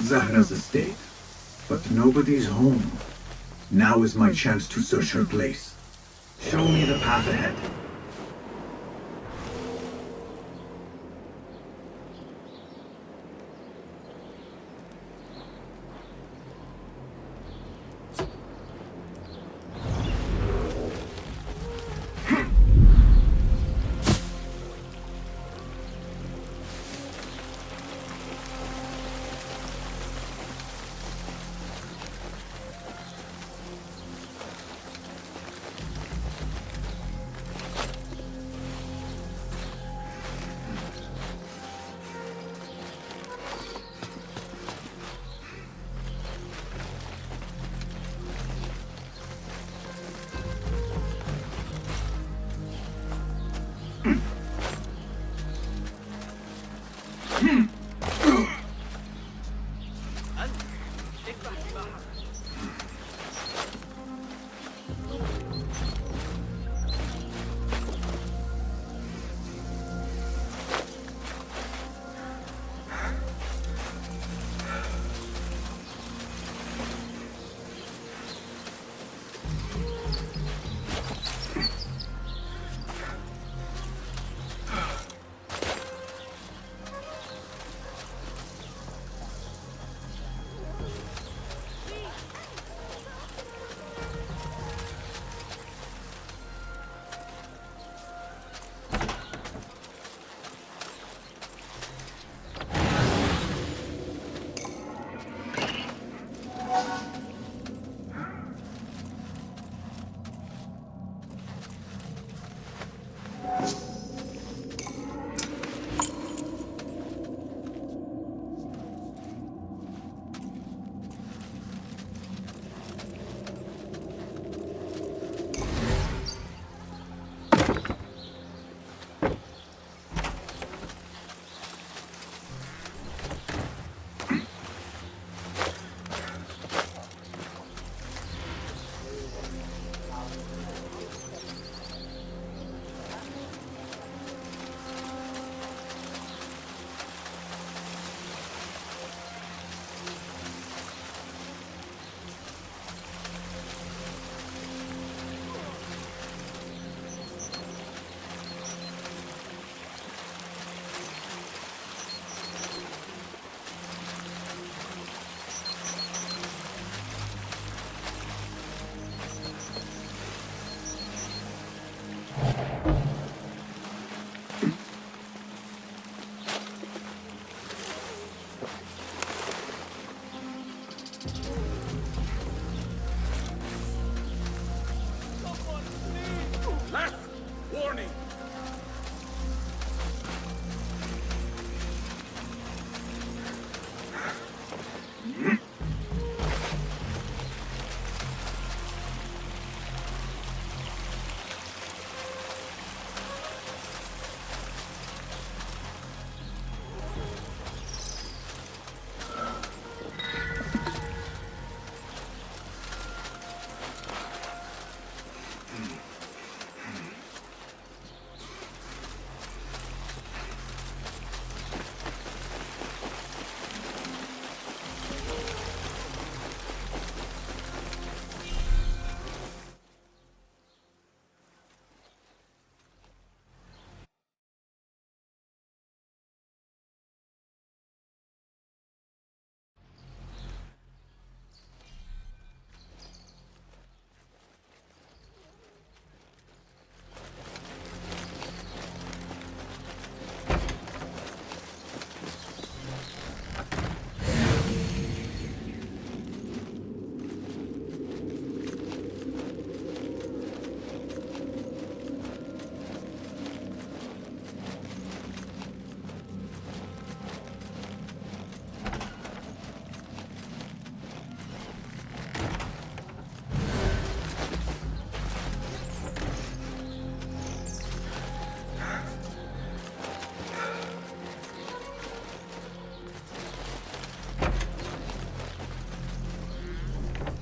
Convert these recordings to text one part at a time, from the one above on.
Zahra's estate. But nobody's home. Now is my chance to search her place. Show me the path ahead.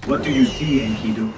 What do you see, Enkidu?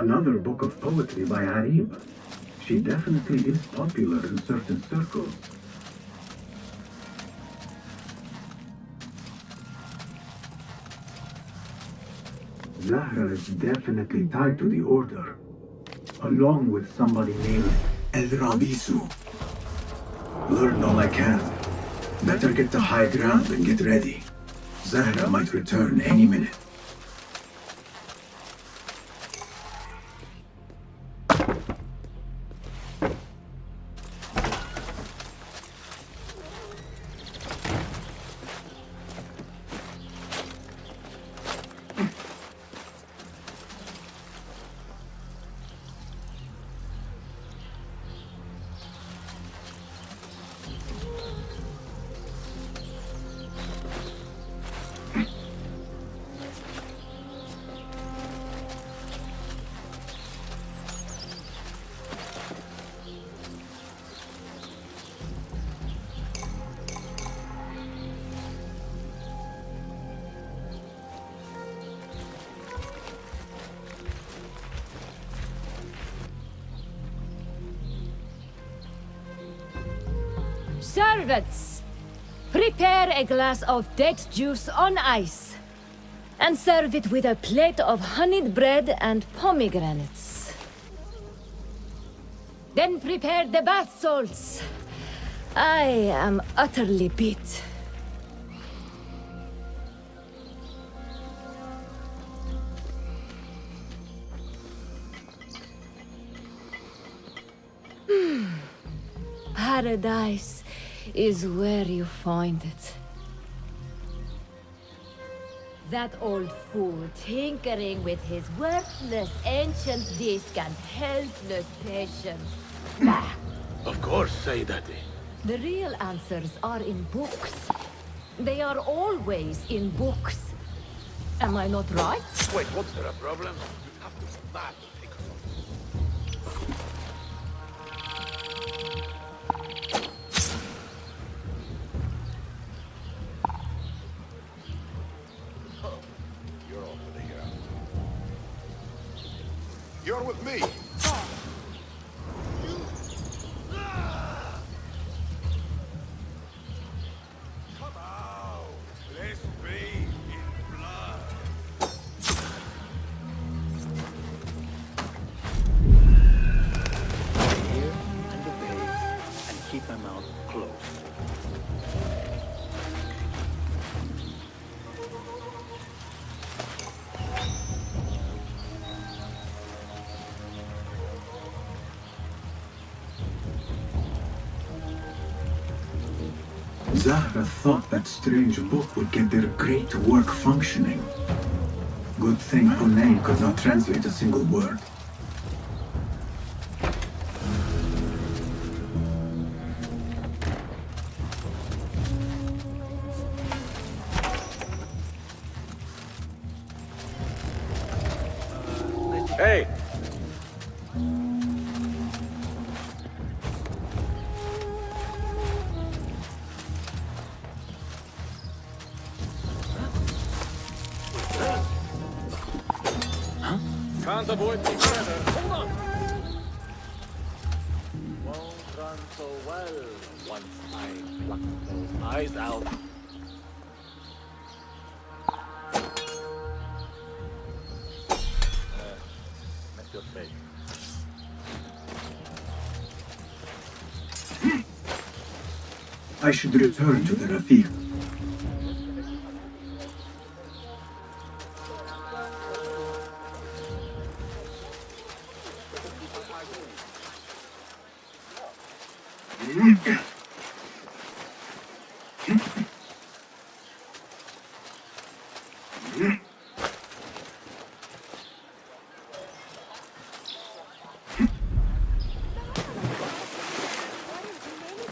Another book of poetry by Arib. She definitely is popular in certain circles. Zahra is definitely tied to the Order, along with somebody named El Rabisu. Learn all I can. Better get to high ground and get ready. Zahra might return any minute. Servants, prepare a glass of date juice on ice, and serve it with a plate of honeyed bread and pomegranates. Then prepare the bath salts. I am utterly beat. Paradise is where you find it. That old fool tinkering with his worthless ancient disc and helpless patience. Bah! Of course, say Daddy. The real answers are in books. They are always in books. Am I not right? Wait, what's there a problem? You have to mad to take us off. Oh, you're off with the hero. You're with me. Come out. Let's be in blood. Here and obey, and keep my mouth closed. Zahra thought that strange book would get their great work functioning. Good thing Hunayn could not translate a single word. Hey! Can't avoid me forever. Hold on! Won't run so well once I pluck those eyes out. Met your fate. I should return to the Rafiq.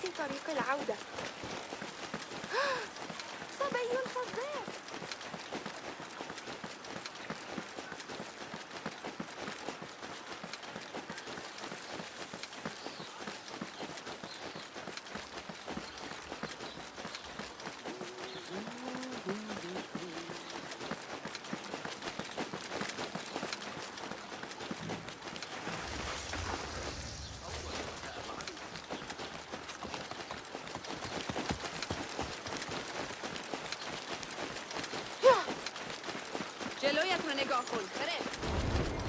في طريق العودة. صبي فظيع.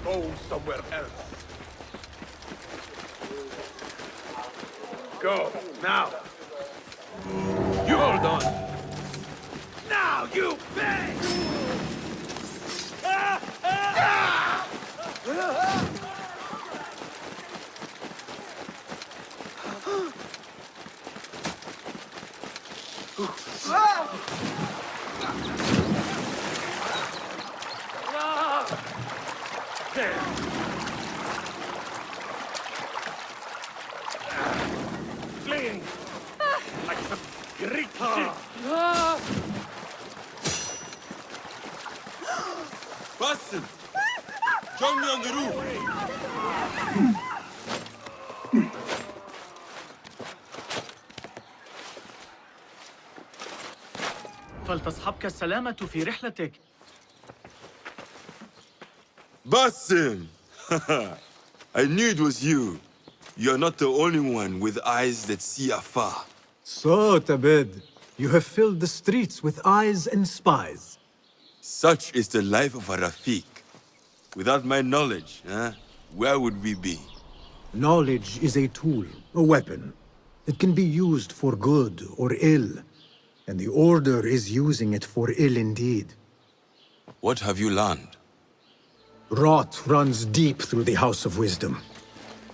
Go somewhere else. Go, now. You hold on. Now you pay! Fleeing like some Greek shit. Basim! Join me on the roof! فلتصحبك السلامة في رحلتك. Basim! I knew it was you. You're not the only one with eyes that see afar. So, Tabed, you have filled the streets with eyes and spies. Such is the life of a Rafiq. Without my knowledge, where would we be? Knowledge is a tool, a weapon. It can be used for good or ill. And the Order is using it for ill indeed. What have you learned? Rot runs deep through the House of Wisdom.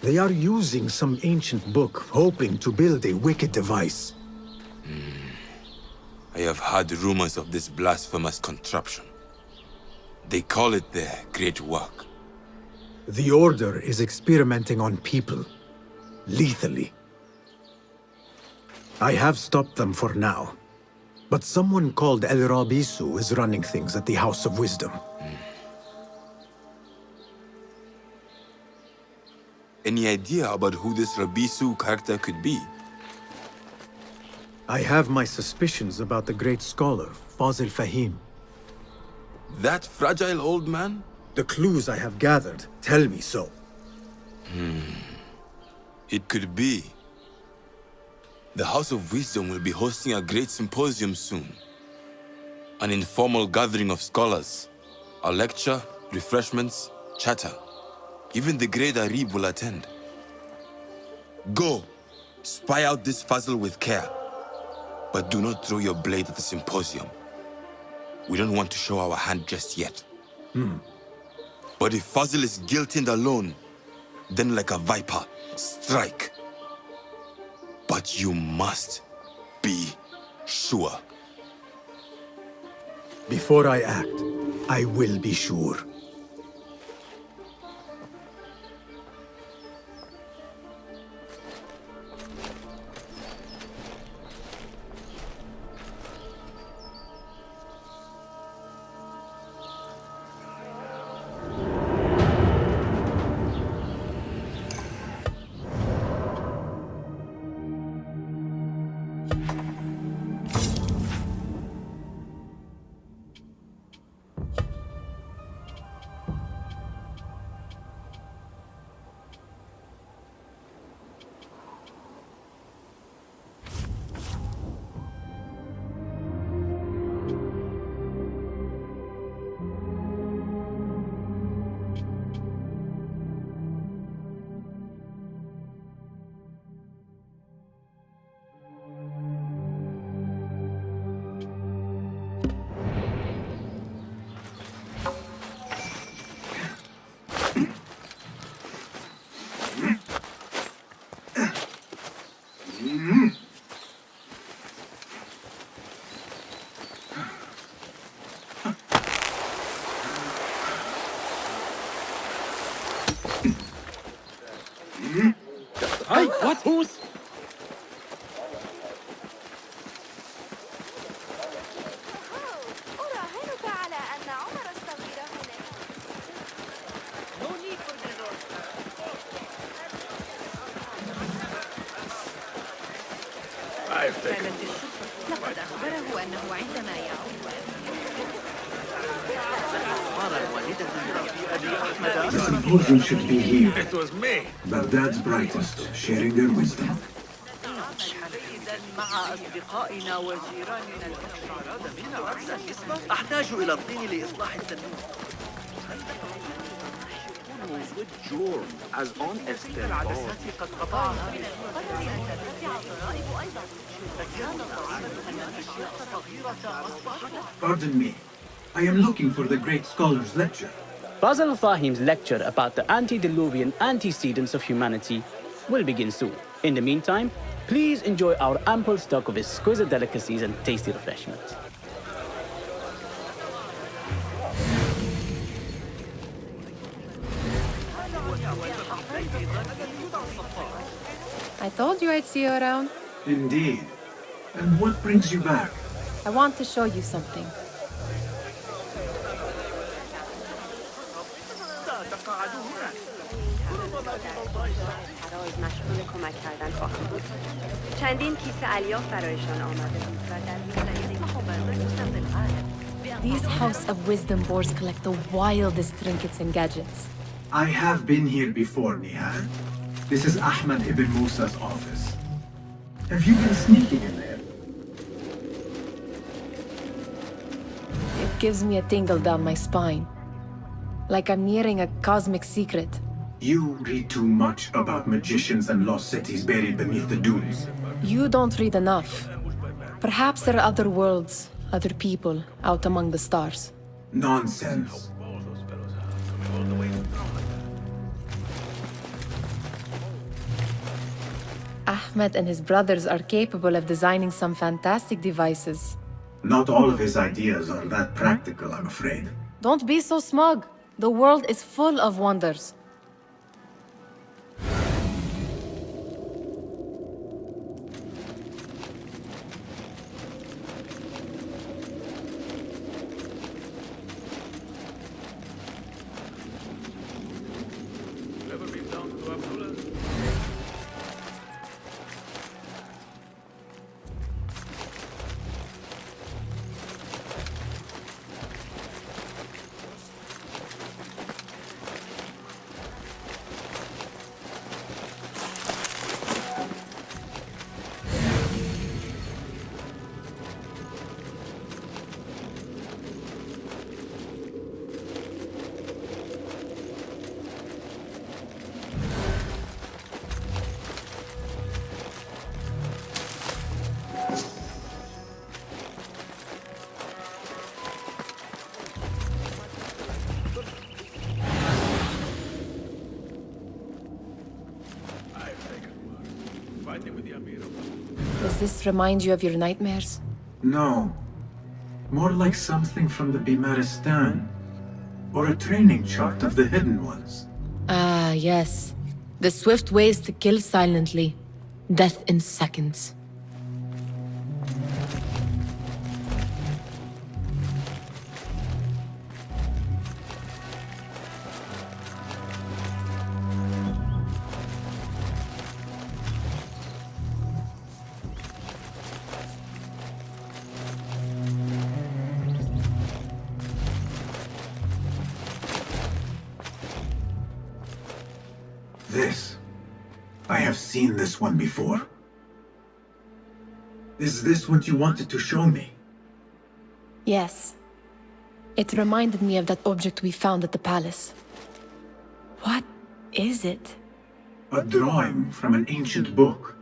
They are using some ancient book, hoping to build a wicked device. I have heard rumors of this blasphemous contraption. They call it their great work. The Order is experimenting on people, lethally. I have stopped them for now. But someone called El Rabisu is running things at the House of Wisdom. Any idea about who this Rabisu character could be? I have my suspicions about the great scholar, Fazil Fahim. That fragile old man? The clues I have gathered tell me so. It could be. The House of Wisdom will be hosting a great symposium soon. An informal gathering of scholars. A lecture, refreshments, chatter. Even the great Arib will attend. Go, spy out this puzzle with care. But do not throw your blade at the symposium. We don't want to show our hand just yet. But if Fazil is guilty and alone, then like a viper, strike. But you must be sure. Before I act, I will be sure. What? Who's? أراهنك على أن عمر الصغير هنا. No need for the door. I've taken كانت الشرطة لقد أخبره أنه عندما يعود قال والدة أبي أحمد. The symposium should be here. It was me. Baghdad's brightest, sharing their wisdom. جيدا مع أصدقائنا وجيراننا الأراد منا عرض النسبة. أحتاج إلى الطين لإصلاح التنور. والجور as on استنباط. قد قطعها الضرائب أيضا. فكان العالم أن الأشياء الصغيرة أصبحت. Pardon me. I am looking for the great scholar's lecture. Basil Fahim's lecture about the antediluvian antecedents of humanity will begin soon. In the meantime, please enjoy our ample stock of exquisite delicacies and tasty refreshments. I told you I'd see you around. Indeed. And what brings you back? I want to show you something. مشغول کمک کردن خواهم بود. چندین کیسه الیاف برایشان آماده بود و در These House of Wisdom boards collect the wildest trinkets and gadgets. I have been here before, Nihal. This is Ahmed ibn Musa's office. Have you been sneaking in there? It gives me a tingle down my spine. Like I'm nearing a cosmic secret. You read too much about magicians and lost cities buried beneath the dunes. You don't read enough. Perhaps there are other worlds, other people, out among the stars. Nonsense. Ahmed and his brothers are capable of designing some fantastic devices. Not all of his ideas are that practical, I'm afraid. Don't be so smug. The world is full of wonders. Ever been down to Abdullah? Fighting with the Amir. Does this remind you of your nightmares? No. More like something from the Bimaristan. Or a training chart of the Hidden Ones. Ah, yes. The swift ways to kill silently. Death in seconds. This. I have seen this one before. Is this what you wanted to show me? Yes. It reminded me of that object we found at the palace. What is it? A drawing from an ancient book.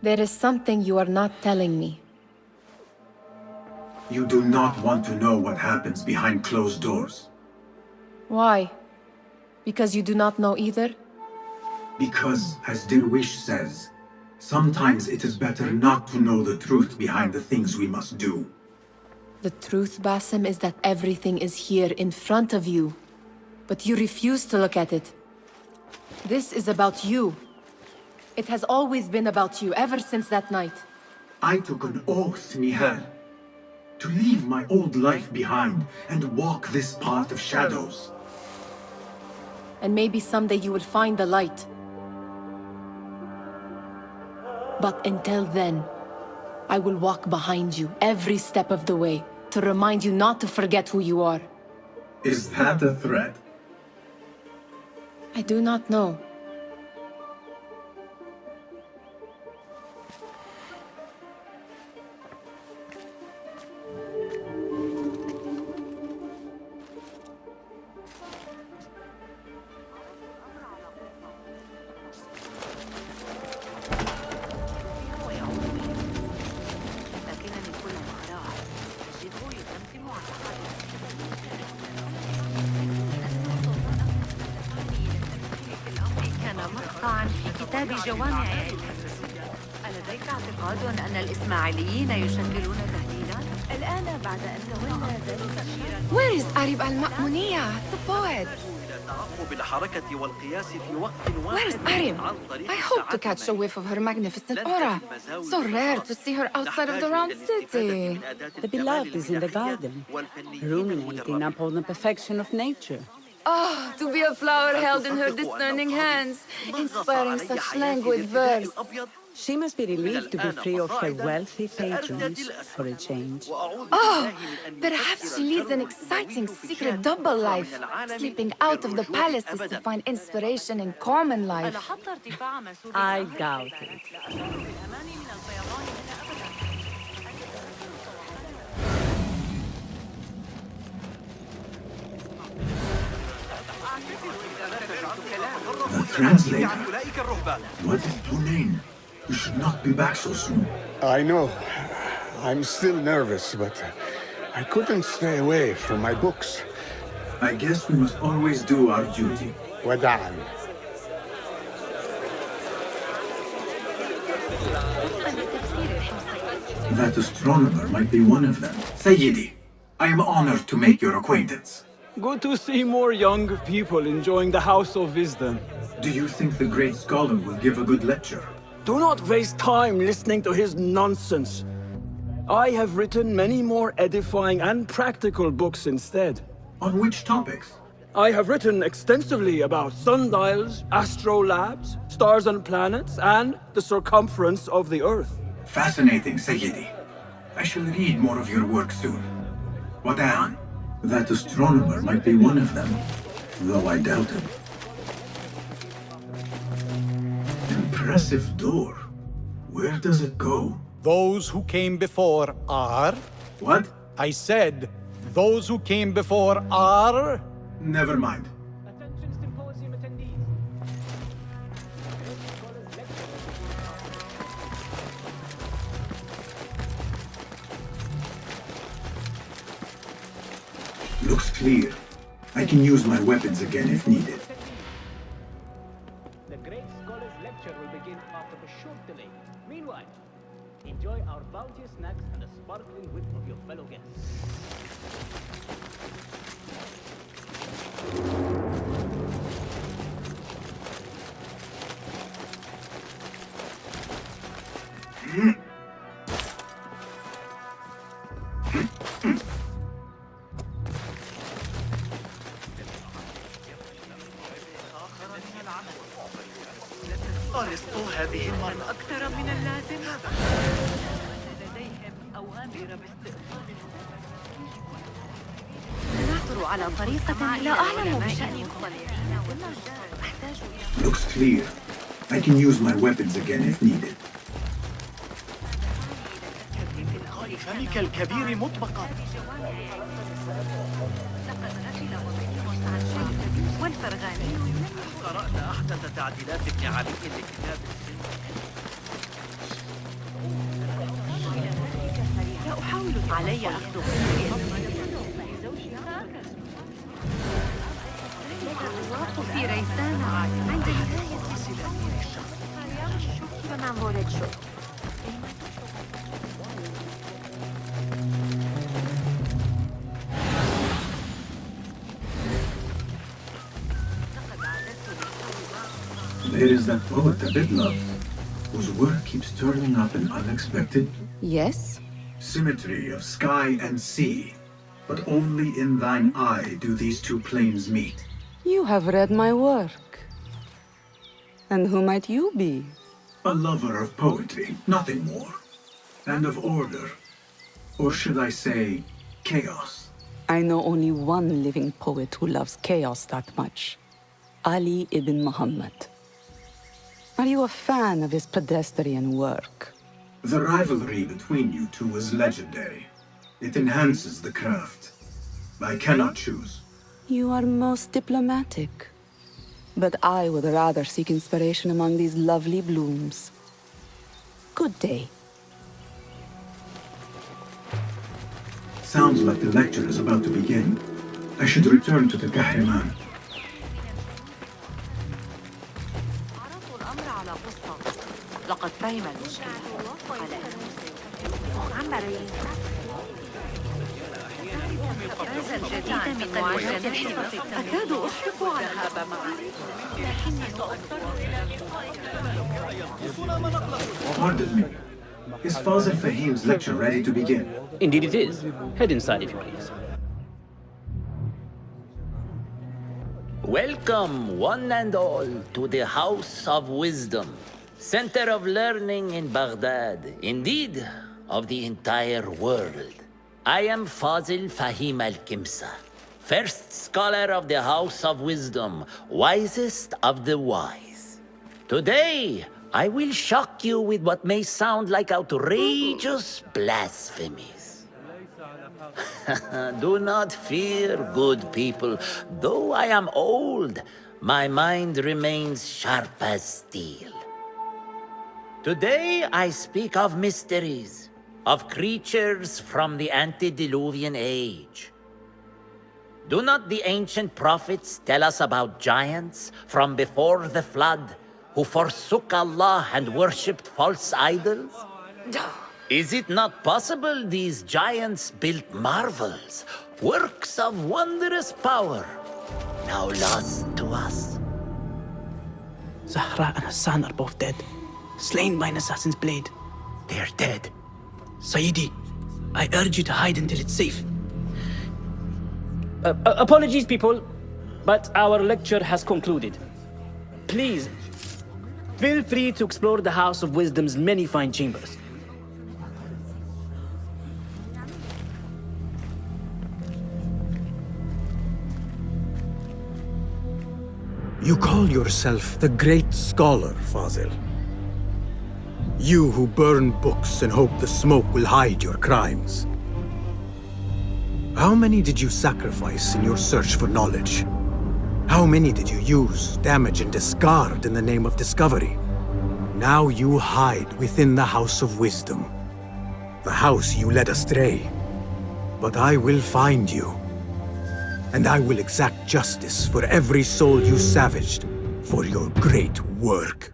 There is something you are not telling me. You do not want to know what happens behind closed doors. Why? Because you do not know either? Because, as Dirwish says, sometimes it is better not to know the truth behind the things we must do. The truth, Basim, is that everything is here in front of you. But you refuse to look at it. This is about you. It has always been about you, ever since that night. I took an oath, Nihal, to leave my old life behind and walk this path of shadows. And maybe someday you will find the light. But until then, I will walk behind you every step of the way to remind you not to forget who you are. Is that a threat? I do not know. إيقاعا في كتاب جوامع ألديك اعتقاد أن الإسماعيليين يشكلون تهديدا؟ الآن بعد أن تولى ذلك الشيران. Where is Arib al-Ma'muniyah, the poet? ترقب الحركة والقياس في وقت Where is Arib? I hope to catch a whiff of her magnificent aura. So rare to see her outside of the round city. The beloved is in the garden, ruminating upon the perfection of nature. Oh, to be a flower held in her discerning hands, inspiring such languid verse. She must be relieved to be free of her wealthy patrons for a change. Oh, perhaps she leads an exciting secret double life, sleeping out of the palaces to find inspiration in common life. I doubt it. The translator. What is your name? You should not be back so soon. I know. I'm still nervous, but I couldn't stay away from my books. I guess we must always do our duty. وداعاً. That astronomer might be one of them. Sayyidi, I am honored to make your acquaintance. Good to see more young people enjoying the House of Wisdom. Do you think the great scholar will give a good lecture? Do not waste time listening to his nonsense. I have written many more edifying and practical books instead. On which topics? I have written extensively about sundials, astrolabes, stars and planets, and the circumference of the Earth. Fascinating, Sayyidi. I shall read more of your work soon. Wada'an, that astronomer might be one of them, though I doubt it. Impressive door. Where does it go? Those who came before are... What? I said, those who came before are... Never mind. Attention symposium attendees. Looks clear. I can use my weapons again if needed. The great scholar's lecture will begin after a short delay. Meanwhile, enjoy our bounteous snacks and the sparkling wit of your fellow guests. أرسطو هذه المرة أكثر من اللازم. لديهم أوامر باستئصال. نعثر على طريقة لا أعلم بشأنكم. أحتاج إلى... Looks clear. I can use my weapons again if needed. فمك الكبير مطبقا. والفرغاني قرأنا أحدث تعديلات ابن علي لكتاب السن. لا أحاول علي أخذ في ريسان عند نهاية There is that poet a bit loved, whose work keeps turning up in unexpected... Yes? Symmetry of sky and sea. But only in thine eye do these two planes meet. You have read my work. And who might you be? A lover of poetry, nothing more. And of order. Or should I say, chaos. I know only one living poet who loves chaos that much. Ali ibn Muhammad. Are you a fan of his pedestrian work? The rivalry between you two is legendary. It enhances the craft. I cannot choose. You are most diplomatic. But I would rather seek inspiration among these lovely blooms. Good day. Sounds like the lecture is about to begin. I should return to the Kahraman. الأمر على بسطة. لقد فهم المشكلة. على هذا الجديد من مواجهة الحصص أكاد أشفق على ذهاب معي. لكني سأضطر إلى Pardon me. Is Fazil Fahim's lecture ready to begin? Indeed it is. Head inside if you please. Welcome, one and all, to the House of Wisdom, center of learning in Baghdad, indeed, of the entire world. I am Fazil Fahim al-Kimsa, first scholar of the House of Wisdom, wisest of the wise. Today, I will shock you with what may sound like outrageous blasphemies. Do not fear, good people. Though I am old, my mind remains sharp as steel. Today I speak of mysteries, of creatures from the antediluvian age. Do not the ancient prophets tell us about giants from before the flood who forsook Allah and worshipped false idols? Is it not possible these giants built marvels, works of wondrous power, now lost to us? Zahra and Hassan are both dead, slain by an assassin's blade. They're dead. Saidi, I urge you to hide until it's safe. Apologies, people, but our lecture has concluded. Please, feel free to explore the House of Wisdom's many fine chambers. You call yourself the great scholar, Fazil. You who burn books and hope the smoke will hide your crimes. How many did you sacrifice in your search for knowledge? How many did you use, damage, and discard in the name of discovery? Now you hide within the House of Wisdom. The house you led astray. But I will find you. And I will exact justice for every soul you savaged for your great work.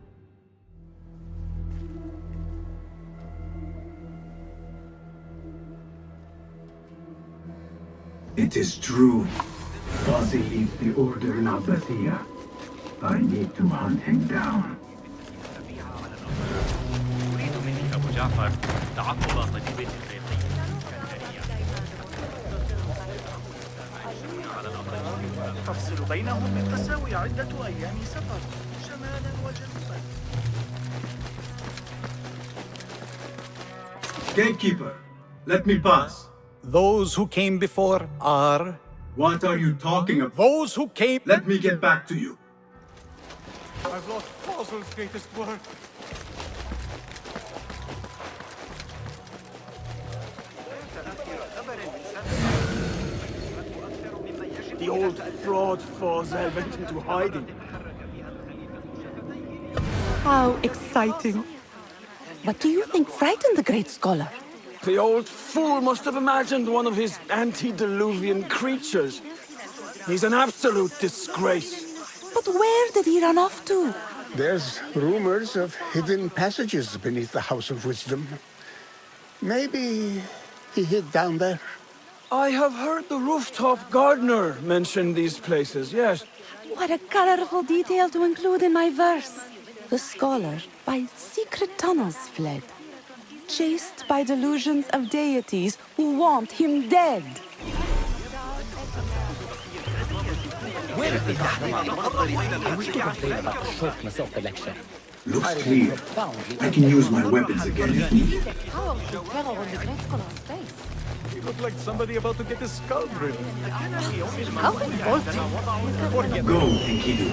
It is true. Fazil leads the Order in Abbasiyah. I need to hunt him down. أريد منك أبو جعفر تعقب طبيب تفصل بينهم بالتساوي عدة أيام سفر شمالا وجنوبا. Gatekeeper, let me pass. Those who came before are... What are you talking about? Those who came... Let me get back to you. I've lost Fazil's greatest work. The old fraud Fazil went into hiding. How exciting. But do you think frightened the great scholar? The old fool must have imagined one of his antediluvian creatures. He's an absolute disgrace. But where did he run off to? There's rumors of hidden passages beneath the House of Wisdom. Maybe he hid down there. I have heard the rooftop gardener mention these places, yes. What a colorful detail to include in my verse. The scholar by secret tunnels fled, chased by delusions of deities who want him dead. Where is the I wish to complain about the shortness of the lecture. Looks clear. I can use my weapons again if needed. How did terror on the great scholar's face? He looked like somebody about to get his skull driven. How revolting. Go, Enkidu.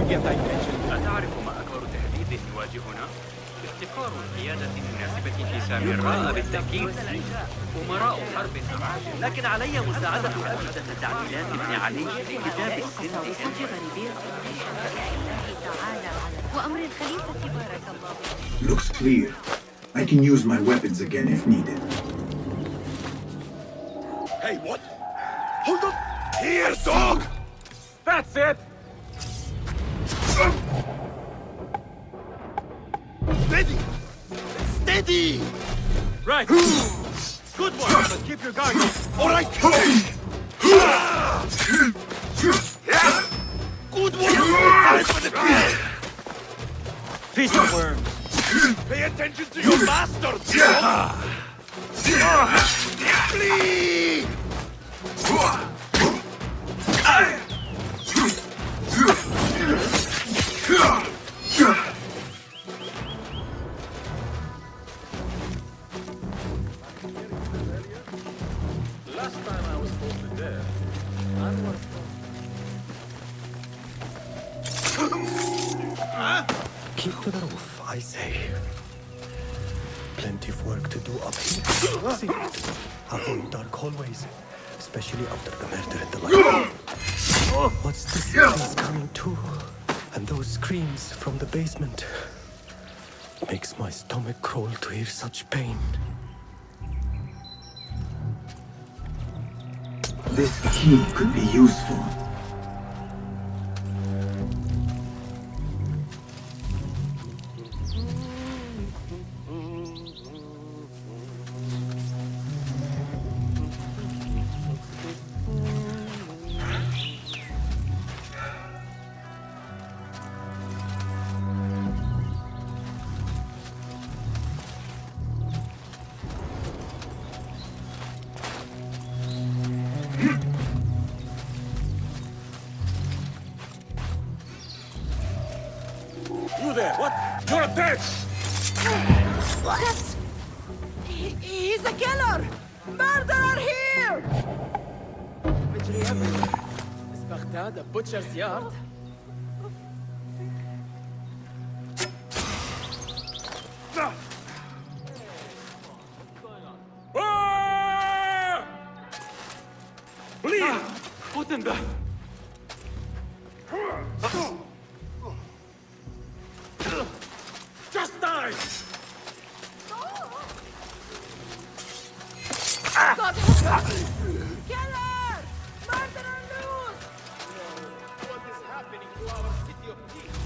forget I mentioned. أتعرف ما أكبر تهديد يواجهنا؟ افتقار قيادة مناسبة في سامراء بالتأكيد. أمراء حرب أعاجم. لكن علي مساعدة أجدة تعديلات ابن علي في كتاب السن. وأمر الخليفة بارك الله. Looks clear. I can use my weapons again if needed. Hey, what? Hold up! Here, dog! That's it! Steady! Steady! Right. Good work, but keep your guard up. All right! Good work! Time for the kill! Feast of worms. Pay attention to your bastards! Flee! Last time I was posted there, I was... Keep to the roof, I say. Plenty of work to do up here. See, avoid dark hallways, especially after the murder in the light. What's this noise coming too? And those screams from the basement. Makes my stomach crawl to hear such pain. This key could be useful. You there, what? You're dead! What? He's a killer! Murderer here! Imagery everywhere. Is Baghdad a butcher's yard? Please! What in the... Just die! God help us! Killer! Murderer loose! What is happening to our city of peace?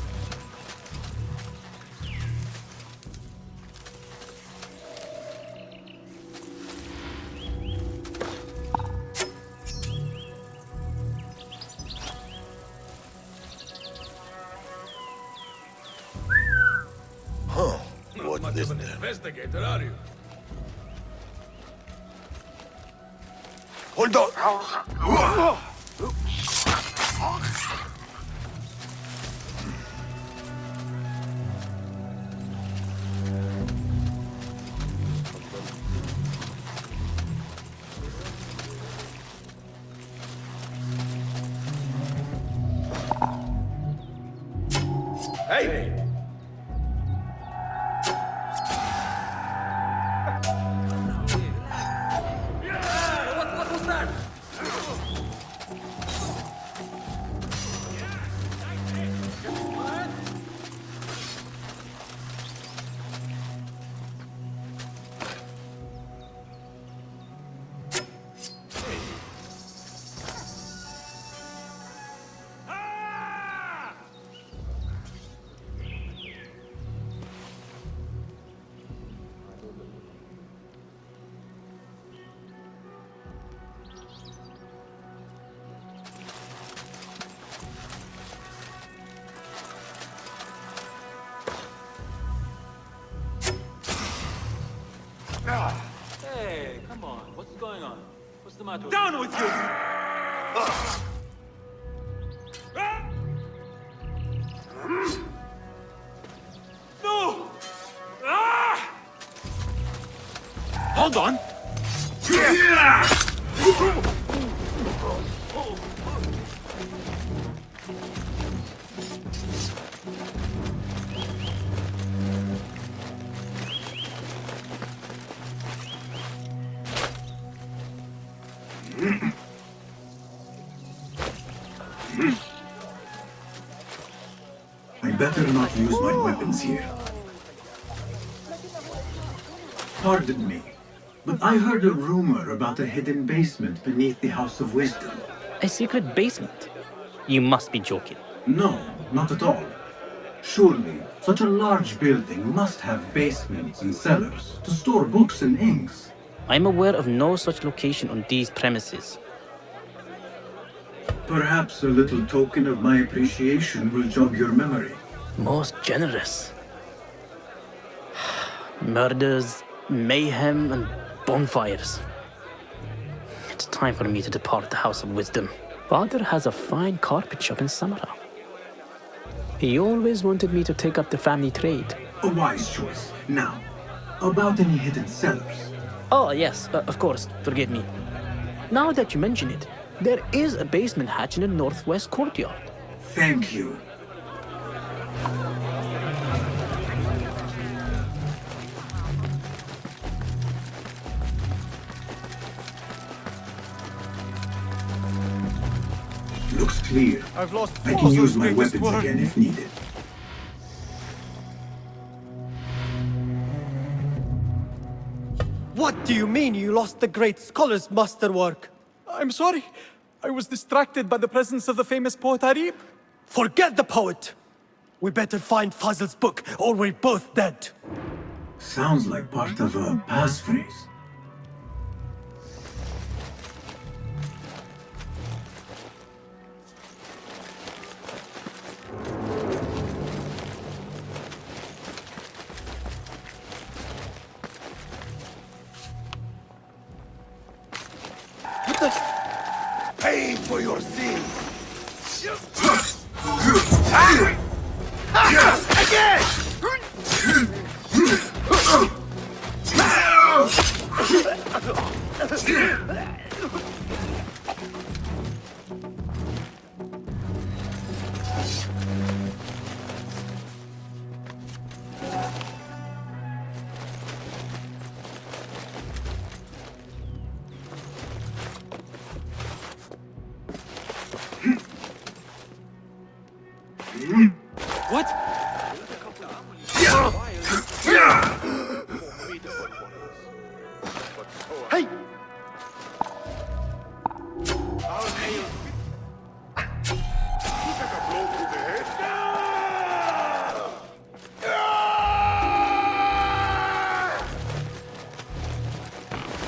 Huh. What's Much this of an then? investigator, are you? Hold on! Hey! What was that? Hey, come on. What's going on? What's the matter? Down with you! No! Hold on! better not use my weapons here. Pardon me, but I heard a rumor about a hidden basement beneath the House of Wisdom. A secret basement? You must be joking. No, not at all. Surely, such a large building must have basements and cellars to store books and inks. I'm aware of no such location on these premises. Perhaps a little token of my appreciation will jog your memory. Most generous. Murders, mayhem, and bonfires. It's time for me to depart the House of Wisdom. Father has a fine carpet shop in Samara. He always wanted me to take up the family trade. A wise choice. Now, about any hidden cellars? Oh, yes, of course. Forgive me. Now that you mention it, there is a basement hatch in the northwest courtyard. Thank you. Looks clear. I've lost I can use my weapons again if needed. What do you mean you lost the great scholar's masterwork? I'm sorry. I was distracted by the presence of the famous poet Arib. Forget the poet! We better find Fazl's book, or we're both dead. Sounds like part of a passphrase. Pay for your sins! What? Hey!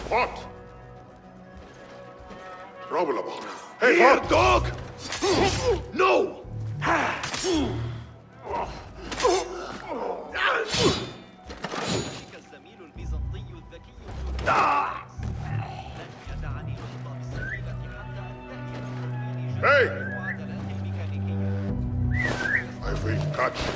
What? Trouble about it. Hey, here, dog! No! Hey! I will catch you.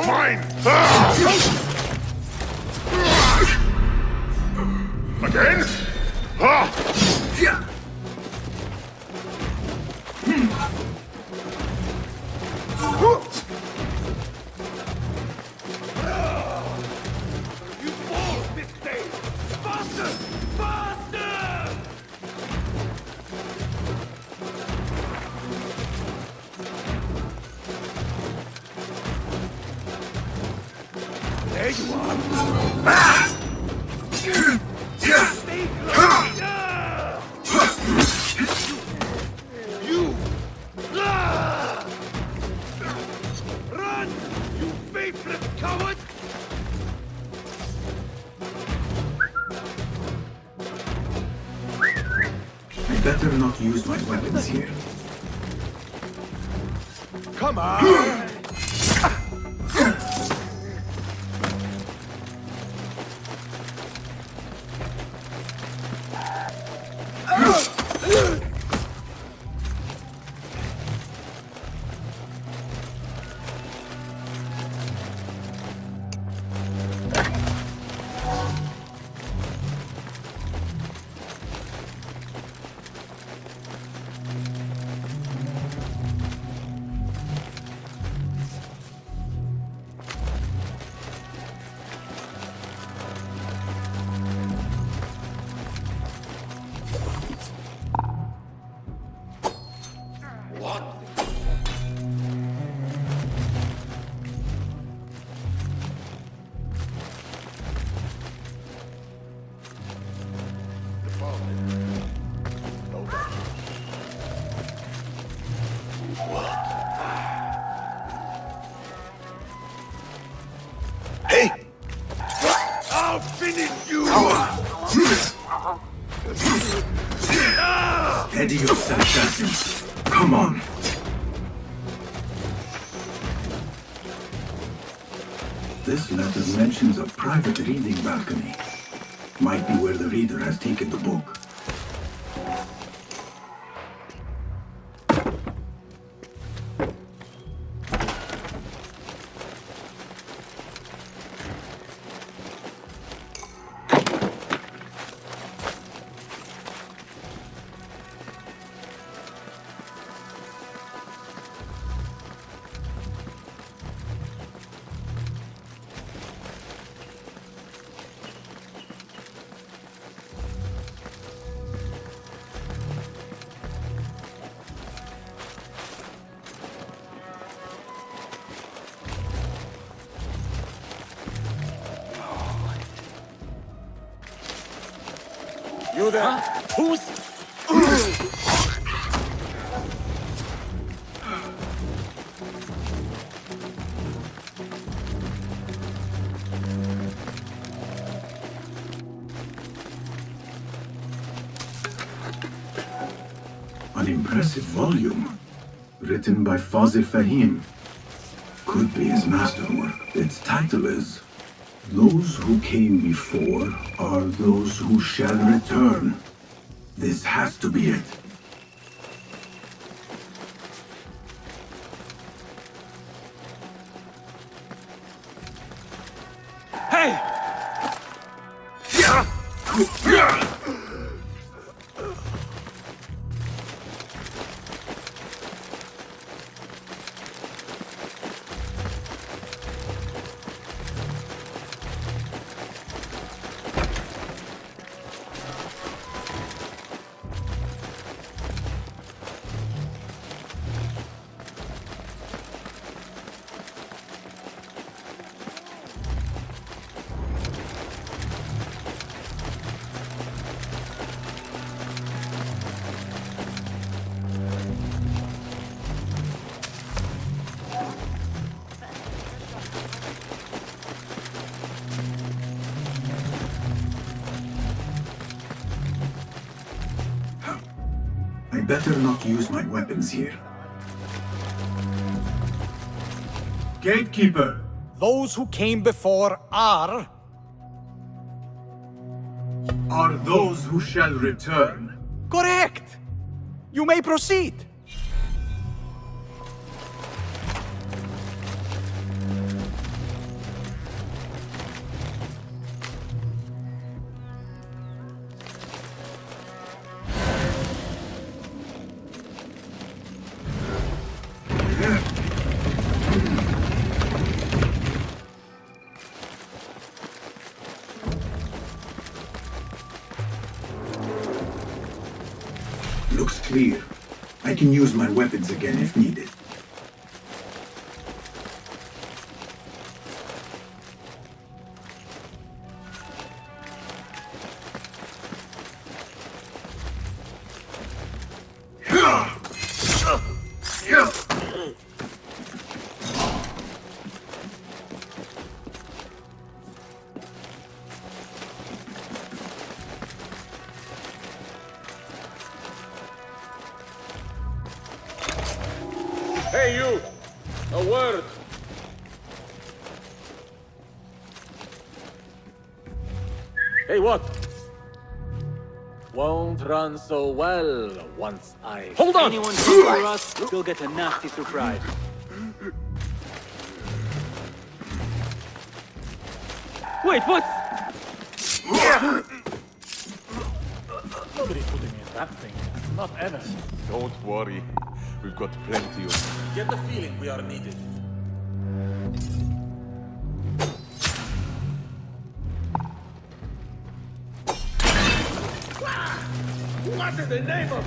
Mine! Again? You fall this day! Faster! Faster! There you are! Ah! You! Run! You faithless coward! I better not use my weapons here. Come on! Steady yourself, Basim. Come on. This letter mentions a private reading balcony. Might be where the reader has taken the book. You there? Who's... An impressive volume, written by Fazil Fahim. Could be his masterwork. Its title is Those Who Came Before Are Those Who Shall Return. This has to be it. Hey! I better not use my weapons here. Gatekeeper! Those who came before are those who shall return. correct. You may proceed. Looks clear. I can use my weapons again if needed. Hey, you! A word! Hey, what? Won't run so well once I... Hold on! Anyone come for us, you'll get a nasty surprise. Wait, what? Nobody putting me in that thing. Not ever. Don't worry. We've got plenty of... Get the feeling we are needed. What in the name of...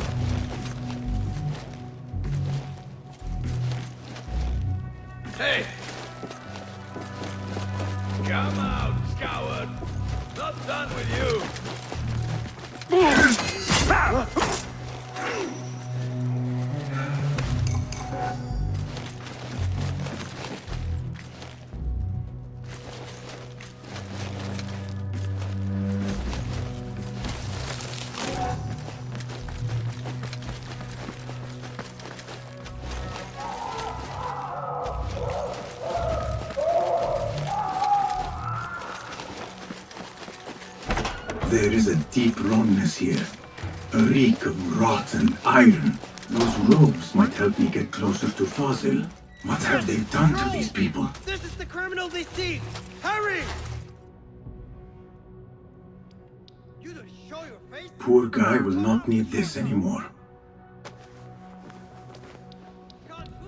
Hey! Come out, coward! Not done with you! There is a deep wrongness here. A reek of rotten iron. Those robes might help me get closer to Fazil. What have they done to these people? This is the criminal they seek! Hurry! You don't show your face? Poor guy will not need this anymore.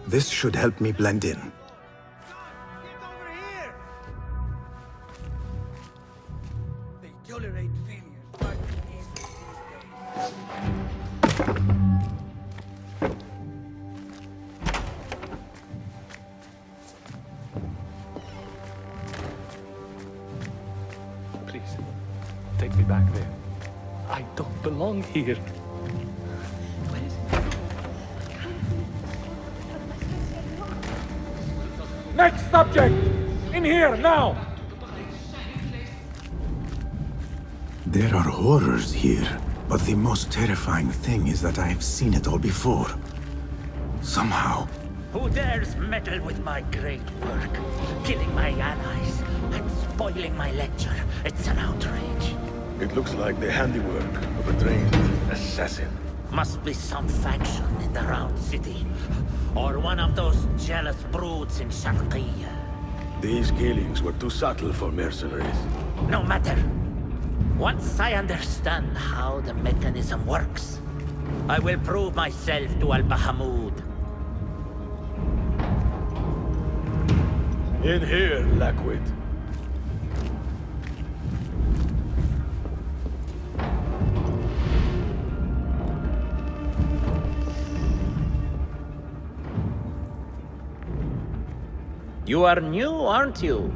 This should help me blend in. They tolerate failure far too easily these Please, take me back there. I don't belong here. Next subject! In here, now! There are horrors here, but the most terrifying thing is that I have seen it all before. Somehow. Who dares meddle with my great work, killing my allies and spoiling my lecture? It's an outrage. It looks like the handiwork of a trained assassin. Must be some faction in the Round City, or one of those jealous broods in Sharqiyya. These killings were too subtle for mercenaries. No matter. Once I understand how the mechanism works, I will prove myself to Al-Bahamud. In here, Lackwit. You are new, aren't you?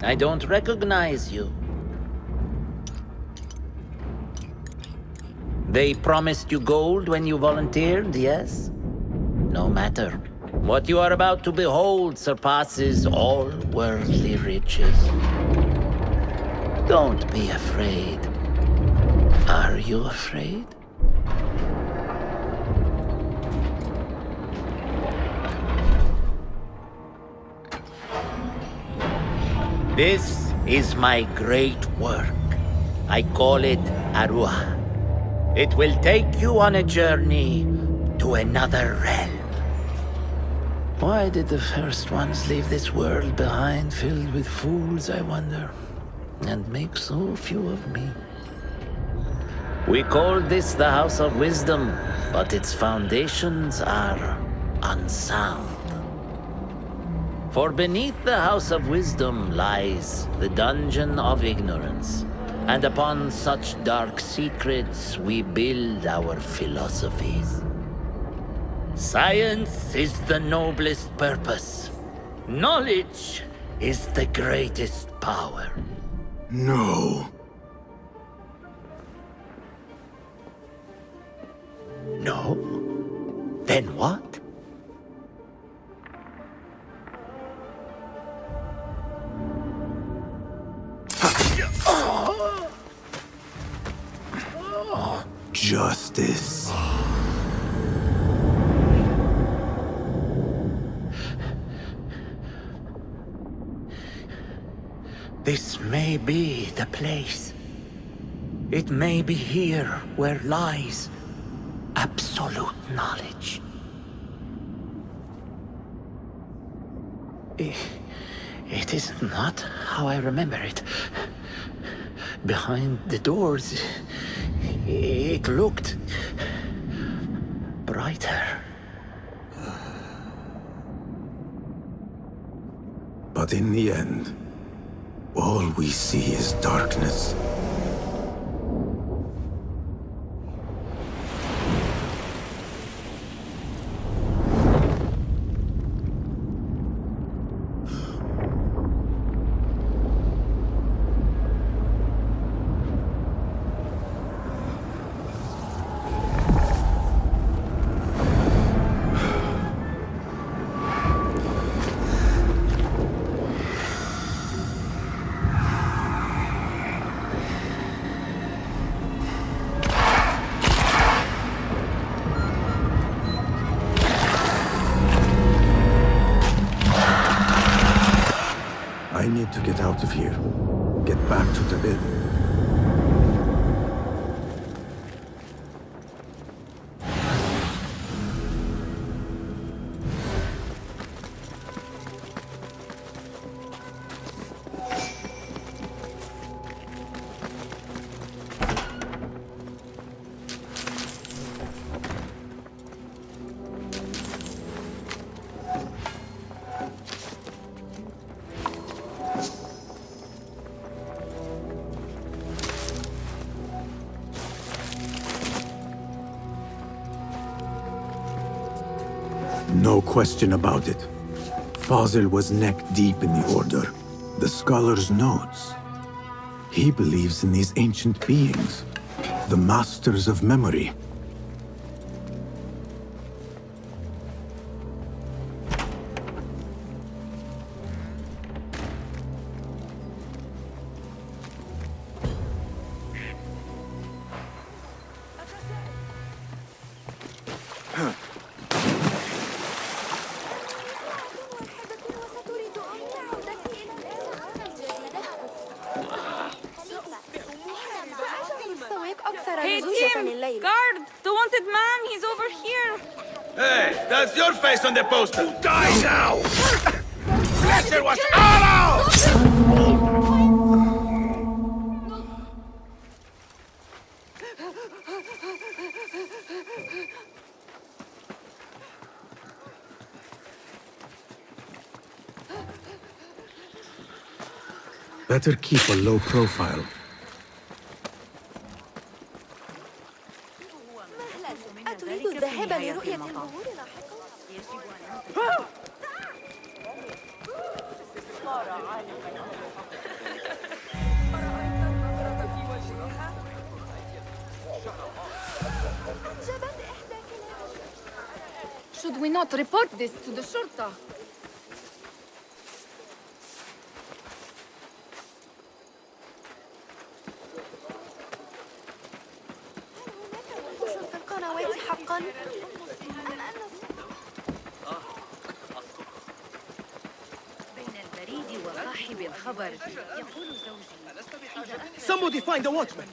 I don't recognize you. They promised you gold when you volunteered, yes? No matter. What you are about to behold surpasses all worldly riches. Don't be afraid. Are you afraid? This is my great work. I call it Aruah. It will take you on a journey to another realm. Why did the first ones leave this world behind, filled with fools, I wonder, and make so few of me? We call this the House of Wisdom, but its foundations are unsound. For beneath the House of Wisdom lies the Dungeon of Ignorance, and upon such dark secrets we build our philosophies. Science is the noblest purpose. Knowledge is the greatest power. No. No? Then what? Justice. This may be the place. It may be here where lies absolute knowledge. It is not how I remember it. Behind the doors, it looked brighter. But in the end, all we see is darkness. I need to get out of here. Get back to the bed. No question about it. Fazil was neck-deep in the Order. The scholar's notes. He believes in these ancient beings, the masters of memory. Hey team! Guard! The wanted man! He's over here! Hey, that's your face on the poster! Die now! Fletcher was all out! Better keep a low profile. أتريد الذهاب لرؤية المهور لاحقا؟ Should we not report this to the Shurta? في القنوات حقا؟ بين البريد وصاحب الخبر يقول زوجي Somebody find the watchman!